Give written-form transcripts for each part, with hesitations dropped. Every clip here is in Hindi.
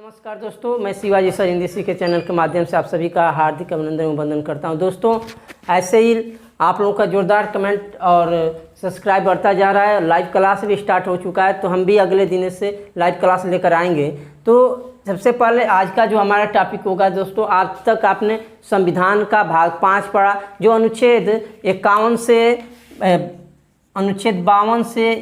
नमस्कार दोस्तों, मैं शिवाजी सर हिंदी सीखे चैनल के माध्यम से आप सभी का हार्दिक अभिनंदन एवं वंदन करता हूं। दोस्तों, ऐसे ही आप लोगों का जोरदार कमेंट और सब्सक्राइब बढ़ता जा रहा है। लाइव क्लास भी स्टार्ट हो चुका है, तो हम भी अगले दिन से लाइव क्लास लेकर आएंगे। तो सबसे पहले आज का जो हमारा टॉपिक होगा दोस्तों, आज तक आपने संविधान का भाग 5 पढ़ा, जो अनुच्छेद 51 से अनुच्छेद 52 से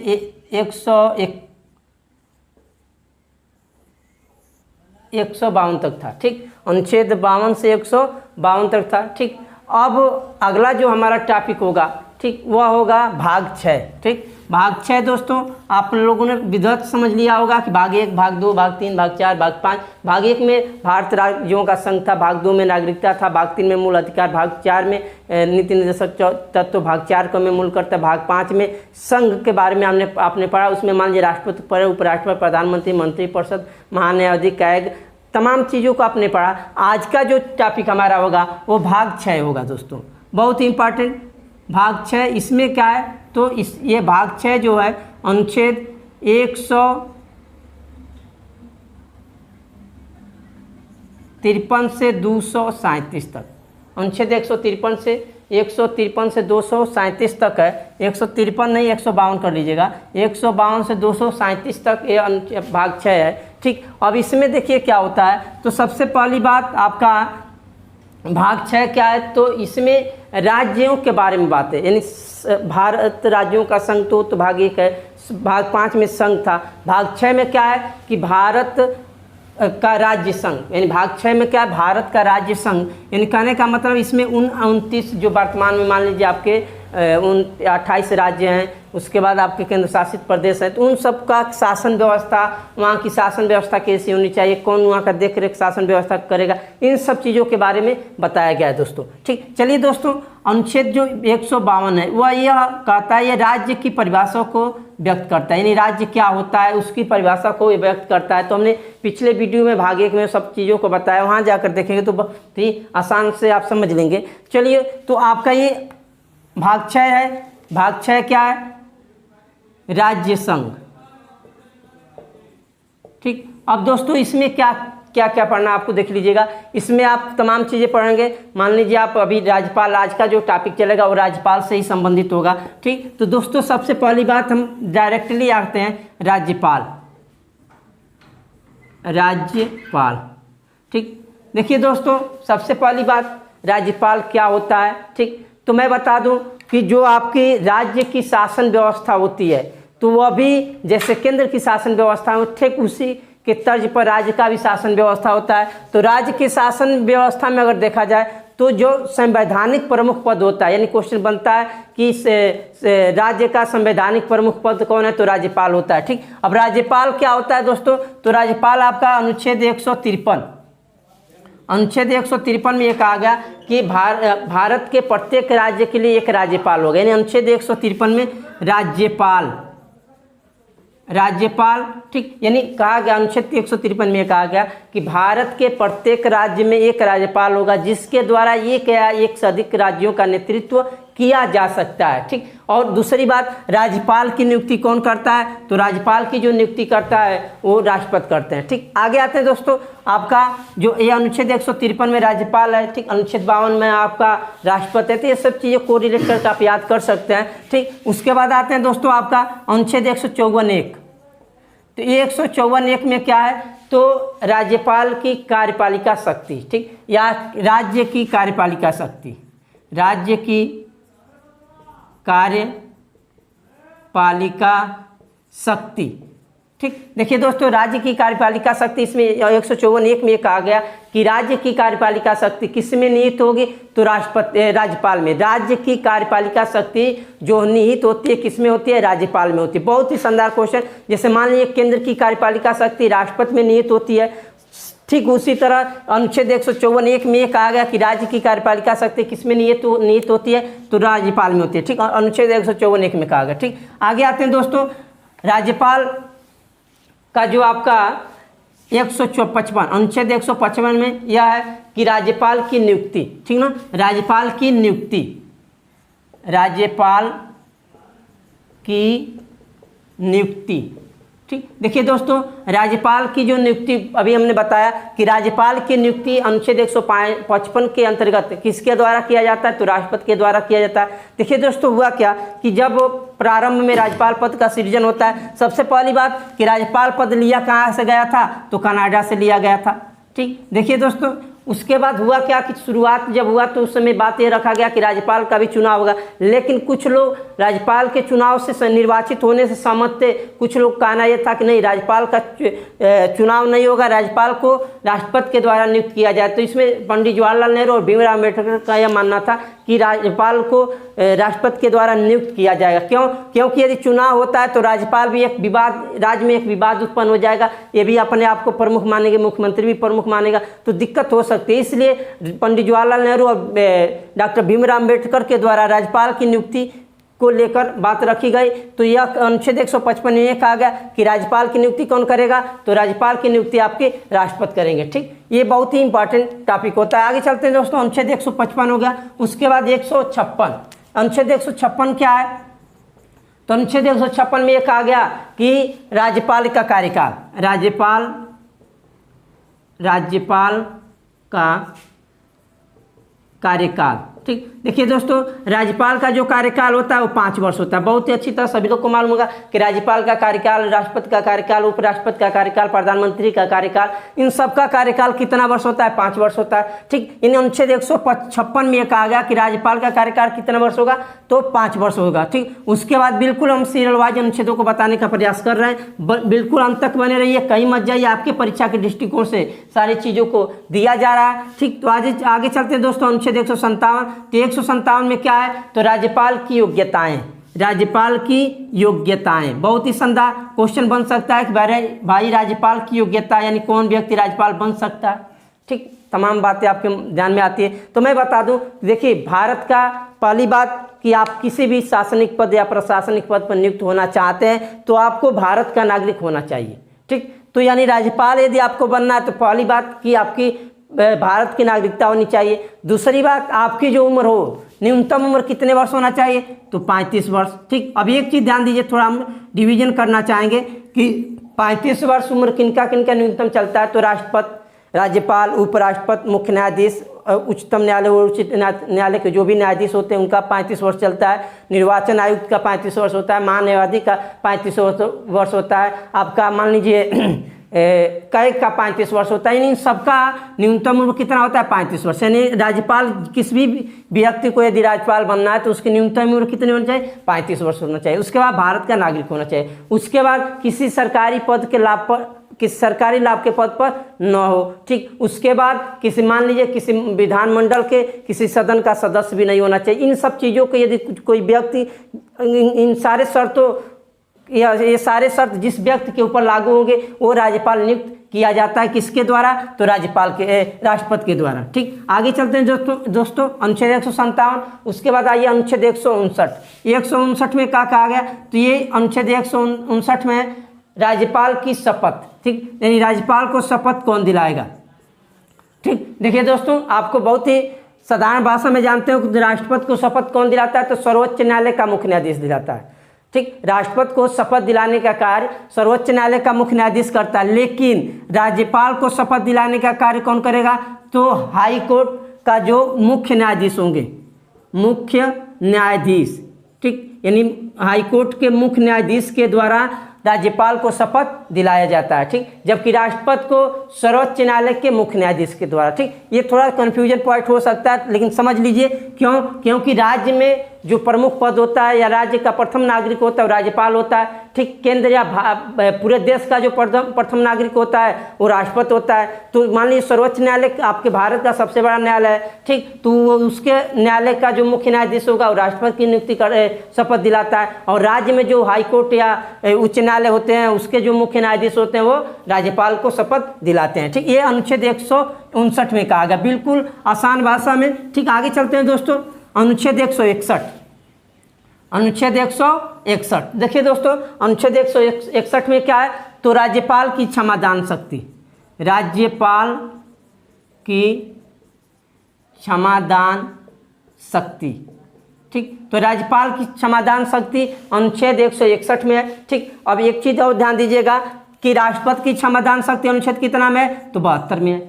152 तक था। ठीक, अनुच्छेद 52 से 152 तक था। ठीक, अब अगला जो हमारा टॉपिक होगा, ठीक, वह होगा भाग 6। ठीक, भाग 6 दोस्तों, आप लोगों ने विधिवत समझ लिया होगा कि भाग 1, भाग 2, भाग 3, भाग 4, भाग 5। भाग 1 में भारत राज्यों का संघ था, भाग 2 में नागरिकता था, भाग 3 में मूल अधिकार, भाग 4 में नीति निर्देशक तत्व, भाग 4 को में मूल कर्तव्य, भाग 5 में संघ के बारे में आपने पढ़ा। उसमें मान लीजिए राष्ट्रपति पढ़े, उपराष्ट्रपति, प्रधानमंत्री, मंत्रिपरिषद, महान्यायाधीश, आयोग, तमाम चीज़ों को आपने पढ़ा। आज का जो टॉपिक हमारा होगा वो भाग 6 होगा दोस्तों, बहुत ही इंपॉर्टेंट भाग 6। इसमें क्या है, तो ये भाग 6 जो है अनुच्छेद 153 से 237 तक, अनुच्छेद 153 से 237 तक है। 153 नहीं, 152 कर लीजिएगा। 152 से 237 तक ये भाग 6 है। ठीक, अब इसमें देखिए क्या होता है। तो सबसे पहली बात आपका भाग 6 क्या है, तो इसमें राज्यों के बारे में बात है, यानी भारत राज्यों का संघ तो भाग 1 है। भाग 5 में संघ था। भाग 6 में क्या है कि भारत का राज्य संघ, यानी भाग 6 में क्या है, भारत का राज्य संघ। यानी कहने का मतलब इसमें 29 जो वर्तमान में मान लीजिए आपके 28 राज्य हैं, उसके बाद आपके केंद्र शासित प्रदेश है, तो उन सब का शासन व्यवस्था, वहाँ की शासन व्यवस्था कैसी होनी चाहिए, कौन वहाँ का देख रेख शासन व्यवस्था करेगा, इन सब चीज़ों के बारे में बताया गया है दोस्तों। ठीक, चलिए दोस्तों, अनुच्छेद जो 152 है वह यह कहता है, ये राज्य की परिभाषा को व्यक्त करता है, यानी राज्य क्या होता है उसकी परिभाषा को ये व्यक्त करता है। तो हमने पिछले वीडियो में भाग 1 में सब चीज़ों को बताया, वहाँ जाकर देखेंगे तो बहुत ही आसान से आप समझ लेंगे। चलिए, तो आपका ये भाग 6 है। भाग 6 क्या है, राज्य संघ। ठीक, अब दोस्तों इसमें क्या क्या क्या पढ़ना आपको देख लीजिएगा। इसमें आप तमाम चीज़ें पढ़ेंगे। मान लीजिए आप अभी राज्यपाल, आज का जो टॉपिक चलेगा वो राज्यपाल से ही संबंधित होगा। ठीक, तो दोस्तों सबसे पहली बात हम डायरेक्टली आते हैं राज्यपाल। राज्यपाल, ठीक, देखिए दोस्तों, सबसे पहली बात राज्यपाल क्या होता है। ठीक, तो मैं बता दूं कि जो आपकी राज्य की शासन व्यवस्था होती है, तो वह भी जैसे केंद्र की शासन व्यवस्था हो, ठीक उसी के तर्ज पर राज्य का भी शासन व्यवस्था होता है। तो राज्य की शासन व्यवस्था में अगर देखा जाए तो जो संवैधानिक प्रमुख पद होता है, यानी क्वेश्चन बनता है कि राज्य का संवैधानिक प्रमुख पद कौन है, तो राज्यपाल होता है। ठीक, अब राज्यपाल क्या होता है दोस्तों, तो राज्यपाल आपका अनुच्छेद 153 में ये कहा गया कि भारत के प्रत्येक राज्य के लिए एक राज्यपाल होगा, यानी अनुच्छेद 153 में राज्यपाल। ठीक, यानी कहा गया अनुच्छेद 153 में कहा गया कि भारत के प्रत्येक राज्य में एक राज्यपाल होगा, जिसके द्वारा एक या एक से अधिक राज्यों का नेतृत्व किया जा सकता है। ठीक, और दूसरी बात, राज्यपाल की नियुक्ति कौन करता है, तो राज्यपाल की जो नियुक्ति करता है वो राष्ट्रपति करते हैं। ठीक, आगे आते हैं दोस्तों, आपका जो ये अनुच्छेद 153 में राज्यपाल है, ठीक, अनुच्छेद 52 में आपका राष्ट्रपति है। तो ये सब चीज़ें कोरिलेट करके आप याद कर सकते हैं। ठीक, उसके बाद आते हैं दोस्तों आपका अनुच्छेद 154(1). तो ये 154(1) में क्या है, तो राज्यपाल की कार्यपालिका शक्ति, ठीक, या राज्य की कार्यपालिका शक्ति, राज्य की कार्यपालिका शक्ति। ठीक, देखिए दोस्तों, राज्य की कार्यपालिका शक्ति, इसमें 154(1) में कहा गया कि राज्य की कार्यपालिका शक्ति किस में निहित होगी, तो राज्यपाल में। राज्य की कार्यपालिका शक्ति जो निहित होती है किस में होती है, राज्यपाल में होती है। बहुत ही शानदार क्वेश्चन। जैसे मान लीजिए केंद्र की कार्यपालिका शक्ति राष्ट्रपति में निहित होती है, ठीक उसी तरह अनुच्छेद 154(1) में कहा गया कि राज्य की कार्यपालिका शक्ति किस में निहित होती है, तो राज्यपाल में होती है। ठीक, अनुच्छेद 154(1) में कहा गया। ठीक, आगे आते हैं दोस्तों, राज्यपाल का जो आपका 155 अनुच्छेद 155 में यह है कि राज्यपाल की नियुक्ति, ठीक ना, राज्यपाल की नियुक्ति ठीक, देखिए दोस्तों, राज्यपाल की जो नियुक्ति अभी हमने बताया कि राज्यपाल की नियुक्ति अनुच्छेद 155 के अंतर्गत किसके द्वारा किया जाता है, तो राष्ट्रपति के द्वारा किया जाता है। देखिए दोस्तों, हुआ क्या कि जब प्रारंभ में राज्यपाल पद का सृजन होता है, सबसे पहली बात कि राज्यपाल पद लिया कहाँ से गया था, तो कनाडा से लिया गया था। ठीक, देखिए दोस्तों, उसके बाद हुआ क्या कि शुरुआत जब हुआ तो उस समय बात ये रखा गया कि राज्यपाल का भी चुनाव होगा, लेकिन कुछ लोग राज्यपाल के चुनाव से निर्वाचित होने से सहमत थे। कुछ लोग कहना यह था कि नहीं, राज्यपाल का चुनाव नहीं होगा, राज्यपाल को राष्ट्रपति के द्वारा नियुक्त किया जाए। तो इसमें पंडित जवाहरलाल नेहरू और भीमराव अम्बेडकर का यह मानना था कि राज्यपाल को राष्ट्रपति के द्वारा नियुक्त किया जाएगा। क्यों? क्योंकि यदि चुनाव होता है तो राज्यपाल भी एक विवाद, राज्य में एक विवाद उत्पन्न हो जाएगा, ये भी अपने आप को प्रमुख मानेंगे, मुख्यमंत्री भी प्रमुख मानेगा, तो दिक्कत हो सकती है। इसलिए पंडित जवाहरलाल नेहरू और डॉक्टर भीमराव अम्बेडकर के द्वारा राज्यपाल की नियुक्ति को लेकर बात रखी गई। तो यह अनुच्छेद 155 में यह कहा गया कि राज्यपाल की नियुक्ति कौन करेगा, तो राज्यपाल की नियुक्ति आपके राष्ट्रपति करेंगे। ठीक, ये बहुत ही इंपॉर्टेंट टॉपिक होता है। आगे चलते हैं दोस्तों, अनुच्छेद 155 हो गया, उसके बाद 156। अनुच्छेद 156 क्या है, तो अनुच्छेद 156 में यह कहा गया कि राज्यपाल का कार्यकाल, राज्यपाल का कार्यकाल। ठीक, देखिए दोस्तों, राज्यपाल का जो कार्यकाल होता है वो 5 वर्ष होता है। बहुत ही अच्छी तरह सभी लोग को मालूम होगा कि राज्यपाल का कार्यकाल, राष्ट्रपति का कार्यकाल, उपराष्ट्रपति का कार्यकाल, प्रधानमंत्री का कार्यकाल, इन सब का कार्यकाल कितना वर्ष होता है, 5 वर्ष होता है। ठीक, इन अनुच्छेद 156 में कहा गया कि राज्यपाल का कार्यकाल कितना वर्ष होगा, तो 5 वर्ष होगा। ठीक, उसके बाद बिल्कुल हम सीरियल वाइज अनुच्छेदों को बताने का प्रयास कर रहे हैं, बिल्कुल अंत तक बने रहिए, कहीं मत जाइए, आपके परीक्षा के दृष्टिकोण से सारी चीज़ों को दिया जा रहा है। ठीक, तो आगे चलते हैं दोस्तों, अनुच्छेद 157। तो 157 में क्या है, तो राज्यपाल की योग्यताएं, राज्यपाल की योग्यताएं। बहुत ही शानदार क्वेश्चन बन सकता है कि भाई राज्यपाल की योग्यता यानी कौन व्यक्ति राज्यपाल बन सकता है। ठीक, तमाम बातें आपके ध्यान में आती है। तो मैं बता दूं, देखिए, भारत का पहली बात कि आप किसी भी शासनिक पद या प्रशासनिक पद पर नियुक्त होना चाहते हैं तो आपको भारत का नागरिक होना चाहिए। ठीक, तो यानी राज्यपाल यदि आपको बनना है तो पहली बात कि आपकी भारत की नागरिकता होनी चाहिए। दूसरी बात, आपकी जो उम्र हो, न्यूनतम उम्र कितने वर्ष होना चाहिए, तो 35 वर्ष। ठीक, अब एक चीज़ ध्यान दीजिए, थोड़ा हम डिवीजन करना चाहेंगे कि 35 वर्ष उम्र किनका किनका न्यूनतम चलता है, तो राष्ट्रपति, राज्यपाल, उपराष्ट्रपति, मुख्य न्यायाधीश, उच्चतम न्यायालय और उच्च न्यायालय के जो भी न्यायाधीश होते हैं उनका 35 वर्ष चलता है। निर्वाचन आयुक्त का 35 वर्ष होता है। महान्यायाधीश का 35 वर्ष होता है। आपका मान लीजिए कैग का 35 वर्ष होता है। इन सबका न्यूनतम उम्र कितना होता है, 35 वर्ष। यानी राज्यपाल, किसी भी व्यक्ति को यदि राज्यपाल बनना है तो उसकी न्यूनतम उम्र कितनी होनी चाहिए, 35 वर्ष होना चाहिए। उसके बाद भारत का नागरिक होना चाहिए। उसके बाद किसी सरकारी पद के लाभ पर, किसी सरकारी लाभ के पद पर न हो। ठीक, उसके बाद किसी, मान लीजिए किसी विधानमंडल के किसी सदन का सदस्य भी नहीं होना चाहिए। इन सब चीज़ों को यदि कोई व्यक्ति, इन सारे शर्तों, ये सारे शर्त जिस व्यक्ति के ऊपर लागू होंगे वो राज्यपाल नियुक्त किया जाता है। किसके द्वारा, तो राज्यपाल के, राष्ट्रपति के द्वारा। ठीक, आगे चलते हैं दोस्तों अनुच्छेद 157। उसके बाद आइए अनुच्छेद 159। 159 में क्या कहा गया, तो ये अनुच्छेद 159 में राज्यपाल की शपथ। ठीक, यानी राज्यपाल को शपथ कौन दिलाएगा। ठीक, देखिए दोस्तों, आपको बहुत ही साधारण भाषा में जानते हो कि राष्ट्रपति को शपथ कौन दिलाता है, तो सर्वोच्च न्यायालय का मुख्य न्यायाधीश दिलाता है। ठीक, राष्ट्रपति को शपथ दिलाने का कार्य सर्वोच्च न्यायालय का मुख्य न्यायाधीश करता है, लेकिन राज्यपाल को शपथ दिलाने का कार्य कौन करेगा, तो हाई कोर्ट का जो मुख्य न्यायाधीश होंगे, मुख्य न्यायाधीश। ठीक, यानी हाई कोर्ट के मुख्य न्यायाधीश के द्वारा राज्यपाल को शपथ दिलाया जाता है। ठीक, जबकि राष्ट्रपति को सर्वोच्च न्यायालय के मुख्य न्यायाधीश के द्वारा। ठीक, ये थोड़ा कन्फ्यूजन पॉइंट हो सकता है, लेकिन समझ लीजिए क्यों, क्योंकि राज्य में जो प्रमुख पद होता है या राज्य का प्रथम नागरिक होता है वो राज्यपाल होता है। ठीक, केंद्र या पूरे देश का जो प्रथम नागरिक होता है वो राष्ट्रपति होता है। तो मान लीजिए सर्वोच्च न्यायालय आपके भारत का सबसे बड़ा न्यायालय है। ठीक, तो उसके न्यायालय का जो मुख्य न्यायाधीश होगा वो राष्ट्रपति की नियुक्ति शपथ दिलाता है, और राज्य में जो हाई कोर्ट या उच्च न्यायालय होते हैं उसके जो मुख्य न्यायाधीश होते हैं वो राज्यपाल को शपथ दिलाते हैं। ठीक, ये अनुच्छेद 159 में कहा गया, बिल्कुल आसान भाषा में। ठीक, आगे चलते हैं दोस्तों, अनुच्छेद 161। अनुच्छेद 161, देखिए दोस्तों, अनुच्छेद 161 में क्या है, तो राज्यपाल की क्षमादान शक्ति, राज्यपाल की क्षमादान शक्ति। ठीक। तो राज्यपाल की क्षमादान शक्ति अनुच्छेद 161 में है। ठीक। अब एक चीज़ और ध्यान दीजिएगा कि राष्ट्रपति की क्षमादान शक्ति अनुच्छेद कितना में है, तो 72 में है।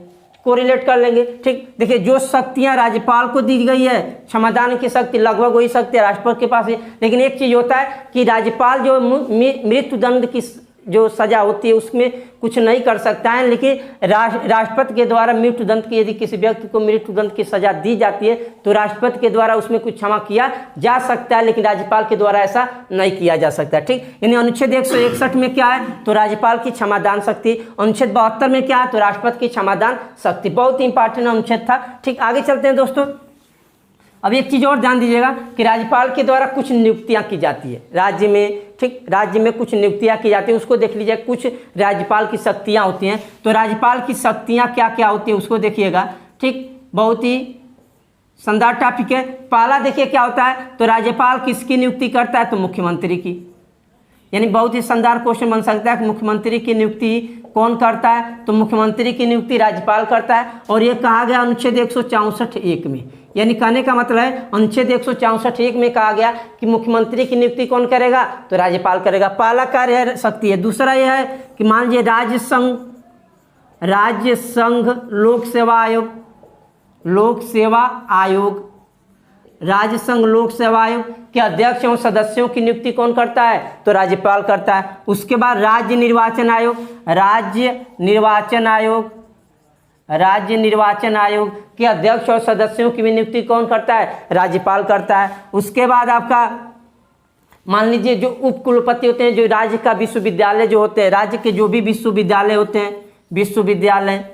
कोरिलेट कर लेंगे। ठीक। देखिए जो शक्तियां राज्यपाल को दी गई है, क्षमादान की शक्ति लगभग वही शक्ति राष्ट्रपति के पास है, लेकिन एक चीज़ होता है कि राज्यपाल जो मृत्युदंड की जो सजा होती है उसमें कुछ नहीं कर सकता है, लेकिन राष्ट्रपति के द्वारा मृत्युदंड की, यदि किसी व्यक्ति को मृत्युदंड की सजा दी जाती है तो राष्ट्रपति के द्वारा उसमें कुछ क्षमा किया जा सकता है, लेकिन राज्यपाल के द्वारा ऐसा नहीं किया जा सकता। ठीक। यानी अनुच्छेद 161 में क्या है, तो राज्यपाल की क्षमादान शक्ति, अनुच्छेद 72 में क्या है, तो राष्ट्रपति की क्षमादान शक्ति। बहुत इंपॉर्टेंट अनुच्छेद था। ठीक। आगे चलते हैं दोस्तों। अब एक चीज़ और ध्यान दीजिएगा कि राज्यपाल के द्वारा कुछ नियुक्तियां की जाती है राज्य में। ठीक। राज्य में कुछ नियुक्तियां की जाती है, उसको देख लीजिए। कुछ राज्यपाल की शक्तियां होती हैं, तो राज्यपाल की शक्तियां क्या क्या होती है उसको देखिएगा। ठीक। बहुत ही शानदार टॉपिक है। पहला देखिए क्या होता है, तो राज्यपाल किसकी नियुक्ति करता है, तो मुख्यमंत्री की। यानी बहुत ही शानदार क्वेश्चन बन सकता है कि मुख्यमंत्री की नियुक्ति कौन करता है, तो मुख्यमंत्री की नियुक्ति राज्यपाल करता है। और ये कहा गया अनुच्छेद 164(1) में, यानी कहने का मतलब है अनुच्छेद 164(1) में कहा गया कि मुख्यमंत्री की नियुक्ति कौन करेगा, तो राज्यपाल करेगा। पहला कार्य है शक्ति है। दूसरा यह है कि मान लीजिए राज्य संघ लोक सेवा आयोग राज्य संघ लोक सेवा आयोग के अध्यक्ष एवं सदस्यों की नियुक्ति कौन करता है, तो राज्यपाल करता है। उसके बाद राज्य निर्वाचन आयोग के अध्यक्ष और सदस्यों की भी नियुक्ति कौन करता है, राज्यपाल करता है। उसके बाद आपका मान लीजिए जो उप कुलपति होते हैं, जो राज्य का विश्वविद्यालय जो होते हैं, राज्य के जो भी विश्वविद्यालय होते हैं, विश्वविद्यालय,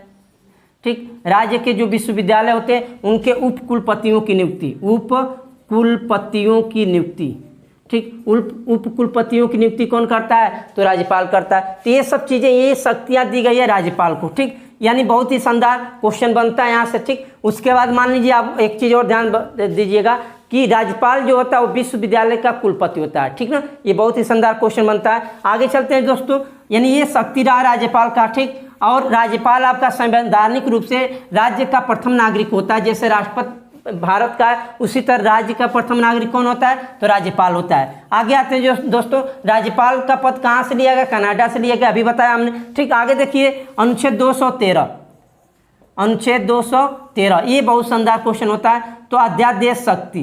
ठीक, राज्य के जो विश्वविद्यालय होते हैं उनके उप कुलपतियों की नियुक्ति, ठीक, उप कुलपतियों की नियुक्ति कौन करता है, तो राज्यपाल करता है। तो ये सब चीज़ें, ये शक्तियाँ दी गई है राज्यपाल को। ठीक। यानी बहुत ही शानदार क्वेश्चन बनता है यहाँ से। ठीक। उसके बाद मान लीजिए आप एक चीज़ और ध्यान दीजिएगा कि राज्यपाल जो होता है वो विश्वविद्यालय का कुलपति होता है। ठीक ना, ये बहुत ही शानदार क्वेश्चन बनता है। आगे चलते हैं दोस्तों। यानी ये शक्ति रहा राज्यपाल का। ठीक। और राज्यपाल आपका संवैधानिक रूप से राज्य का प्रथम नागरिक होता है। जैसे राष्ट्रपति भारत का है, उसी तरह राज्य का प्रथम नागरिक कौन होता है, तो राज्यपाल होता है। आगे आते हैं जो दोस्तों, राज्यपाल का पद कहाँ से लिया गया, कनाडा से लिया गया, अभी बताया हमने। ठीक। आगे देखिए अनुच्छेद 213, ये बहुत शानदार क्वेश्चन होता है। तो अध्यादेश शक्ति,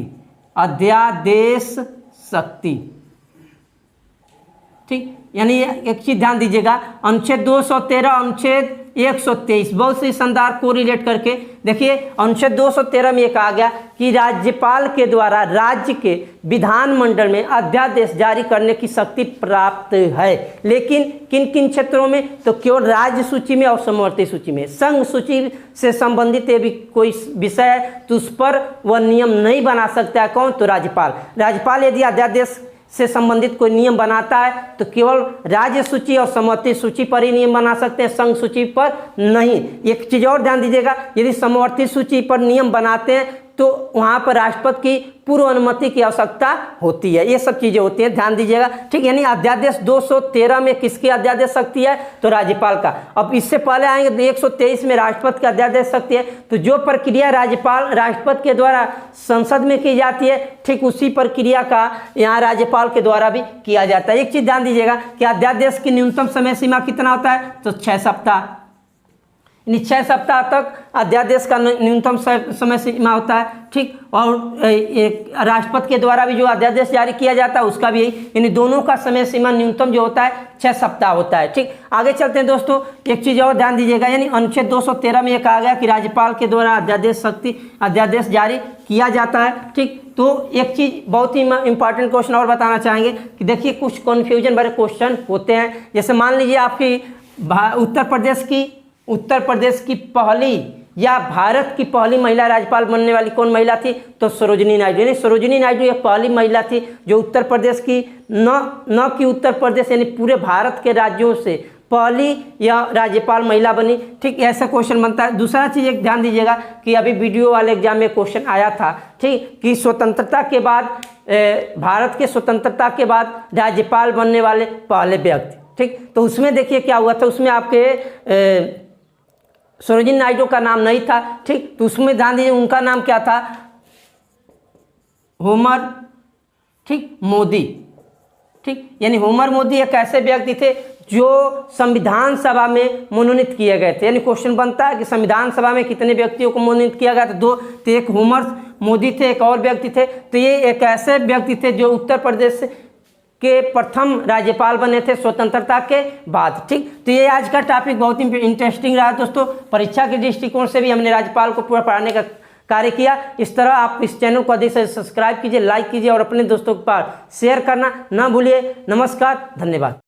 ठीक। यानी एक चीज ध्यान दीजिएगा, अनुच्छेद 213 अनुच्छेद 123 बहुत से शानदार को रिलेट करके देखिए। अनुच्छेद 213 में ये कहा गया कि राज्यपाल के द्वारा राज्य के विधानमंडल में अध्यादेश जारी करने की शक्ति प्राप्त है, लेकिन किन किन क्षेत्रों में, तो केवल राज्य सूची में और समवर्ती सूची में। संघ सूची से संबंधित यदि कोई विषय है तो उस पर वह नियम नहीं बना सकता है कौन, तो राज्यपाल यदि अध्यादेश से संबंधित कोई नियम बनाता है तो केवल राज्य सूची और समवर्ती सूची पर ही नियम बना सकते हैं, संघ सूची पर नहीं। एक चीज़ और ध्यान दीजिएगा, यदि समवर्ती सूची पर नियम बनाते हैं तो वहाँ पर राष्ट्रपति की पूर्व अनुमति की आवश्यकता होती है। ये सब चीज़ें होती हैं, ध्यान दीजिएगा। ठीक। यानी अध्यादेश 213 में किसकी अध्यादेश शक्ति है, तो राज्यपाल का। अब इससे पहले आएंगे तो 123 में राष्ट्रपति की अध्यादेश शक्ति है। तो जो प्रक्रिया राष्ट्रपति के द्वारा संसद में की जाती है, ठीक उसी प्रक्रिया का यहाँ राज्यपाल के द्वारा भी किया जाता है। एक चीज़ ध्यान दीजिएगा कि अध्यादेश की न्यूनतम समय सीमा कितना होता है, तो 6 सप्ताह। 6 सप्ताह तक अध्यादेश का न्यूनतम समय सीमा होता है। ठीक। और राष्ट्रपति के द्वारा भी जो अध्यादेश जारी किया जाता है उसका भी यही, यानी दोनों का समय सीमा न्यूनतम जो होता है 6 सप्ताह होता है। ठीक। आगे चलते हैं दोस्तों, एक चीज़ और ध्यान दीजिएगा, यानी अनुच्छेद 213 में यह कहा गया कि राज्यपाल के द्वारा अध्यादेश जारी किया जाता है। ठीक। तो एक चीज़ बहुत ही इंपॉर्टेंट क्वेश्चन और बताना चाहेंगे कि देखिए कुछ कन्फ्यूजन भरे क्वेश्चन होते हैं। जैसे मान लीजिए आपकी उत्तर प्रदेश की पहली या भारत की पहली महिला राज्यपाल बनने वाली कौन महिला थी, तो सरोजिनी नायडू। यानी सरोजिनी नायडू एक पहली महिला थी जो उत्तर प्रदेश की न कि उत्तर प्रदेश यानी पूरे भारत के राज्यों से पहली या राज्यपाल महिला बनी। ठीक। ऐसा क्वेश्चन बनता है। दूसरा चीज़ एक ध्यान दीजिएगा कि अभी वीडियो वाले एग्जाम में क्वेश्चन आया था, ठीक, कि स्वतंत्रता के बाद भारत के स्वतंत्रता के बाद राज्यपाल बनने वाले पहले व्यक्ति। ठीक। तो उसमें देखिए क्या हुआ था, उसमें आपके सरोजिनी नायडू का नाम नहीं था। ठीक। तो उसमें ध्यान दीजिए उनका नाम क्या था, होमर, ठीक, मोदी, ठीक, यानी होमर मोदी एक ऐसे व्यक्ति थे जो संविधान सभा में मनोनीत किए गए थे। यानी क्वेश्चन बनता है कि संविधान सभा में कितने व्यक्तियों को मनोनीत किया गया था? 2। तो एक होमर मोदी थे, एक और व्यक्ति थे। तो ये एक ऐसे व्यक्ति थे जो उत्तर प्रदेश के प्रथम राज्यपाल बने थे स्वतंत्रता के बाद, ठीक। तो ये आज का टॉपिक बहुत ही इंटरेस्टिंग रहा दोस्तों। परीक्षा के दृष्टिकोण से भी हमने राज्यपाल को पूरा पढ़ाने का कार्य किया। इस तरह आप इस चैनल को अधिक से सब्सक्राइब कीजिए, लाइक कीजिए और अपने दोस्तों के पास शेयर करना ना भूलिए। नमस्कार, धन्यवाद।